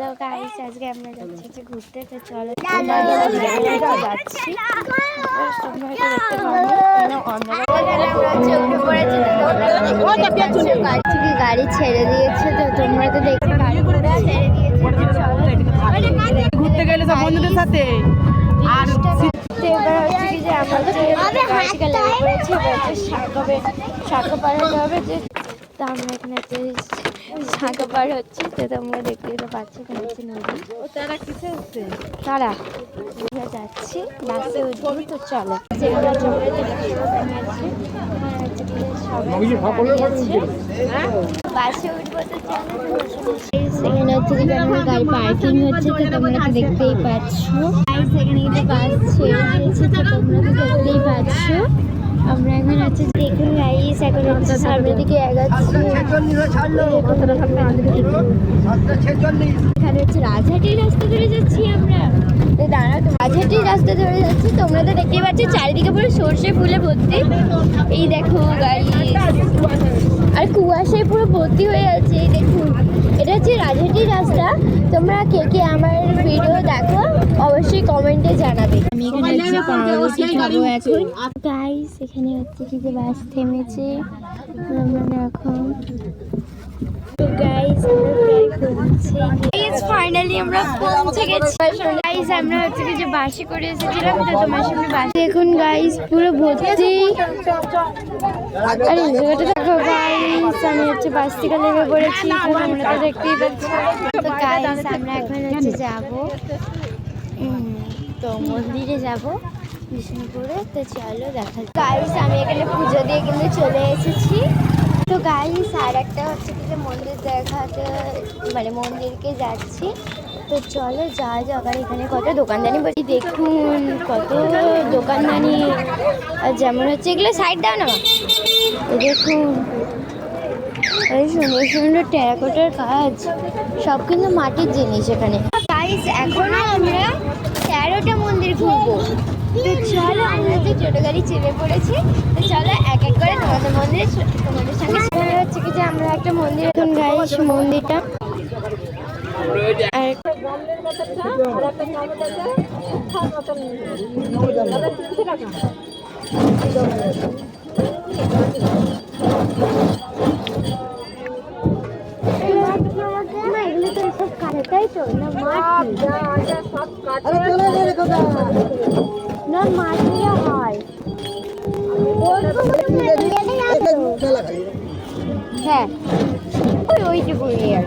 Hello guys, আজকে আমরা যাচ্ছি যে ঘুরতে। তো চলো যাচ্ছি। গাড়ি ছেড়ে দিয়েছে, তো তোমরা তো দেখতে ঘুরতে গেলে সব বন্ধুদের সাথে। আর এবার হচ্ছে কি যে আমরা যে গাড়ি থেকে লেগে পড়েছি, এবার হচ্ছে শাঁখা পাড়াতে হবে। যে তো আমরা এখানে হচ্ছে শাঁখা পার হচ্ছি। তো তোমরা দেখতে পাচ্ছ এখানে হচ্ছে নদী। তারা কিসে হচ্ছে? তারা যাচ্ছি বাসে উঠবো। তো চলো বাসে উঠবো। তো চলো সেখানে হচ্ছে কি গাড়ি পার্কিং হচ্ছে, তো তোমরা তো দেখতেই পাচ্ছ। সেখানে কিন্তু বাস ছেড়ে দিয়েছে, তো তোমরা তো দেখতেই পাচ্ছ। আমরা এখন হচ্ছে দেখুন গাইস, এখন হচ্ছে সামনের দিকে এগাচ্ছি। এখানে হচ্ছে রাজহাটির রাস্তা ধরে যাচ্ছি আমরা। দাঁড়াও, রাজহাটির রাস্তা ধরে যাচ্ছি। তোমরা তো দেখতেই পাচ্ছ চারিদিকে পুরো সর্ষে ফুলে ভর্তি। এই দেখো গাইস, আর কুয়াশায় পুরো ভর্তি হয়ে আছে। এই দেখুন, এটা হচ্ছে রাজহাটির রাস্তা। তোমরা কে কে আমার ভিডিও দেখো অবশ্যই কমেন্টে জানাবে। আমি এখানে হচ্ছে পাউরুটি খাবো এখন। গাইস এখানে হচ্ছে কি যে বাস থেমেছে। আমরা এখন গাইস ফাইনালি আমরা পৌঁছে গেছি। গাইস আমরা হচ্ছে কি যে বাসে করে এসেছিলাম, তো তোমার সামনে বাস দেখুন গাইস পুরো ভর্তি। আরে জায়গাটা দেখো গাইস, আমি হচ্ছে বাস থেকে লেগে পড়েছি। তোমরা তো দেখতেই পাচ্ছ। তো গাইস আমরা এখন হচ্ছে যাবো তো মন্দিরে যাব বিষ্ণুপুরে। তো চলো দেখা। গাইস আমি এখানে পুজো দিয়ে কিন্তু চলে এসেছি। তো গাইস আর একটা হচ্ছে কি যে মন্দির দেখাতে, মানে মন্দিরকে যাচ্ছি। তো চলো যাওয়া যাক। আর এখানে কত দোকানদানি বসে দেখুন, কত দোকানদানি। আর যেমন হচ্ছে এগুলো সাইড দাও না, দেখুন এই সুন্দর সুন্দর টেরাকোটার কাজ, সব কিন্তু মাটির জিনিস এখানে। গাইস এখনো আমরা 13টা মন্দির ঘুরবো। তো চলো, আমরা যে ছোটো গাড়ি চেপে পড়েছি। তো চলো এক এক করে তোমাদের সঙ্গে হচ্ছে কি যে আমরা একটা মন্দির। এখন গাইস মন্দিরটা এগুলো তো সব কাটে, তাই তো না মাটি না মাটি হয়। হ্যাঁ ওইটুকুই আর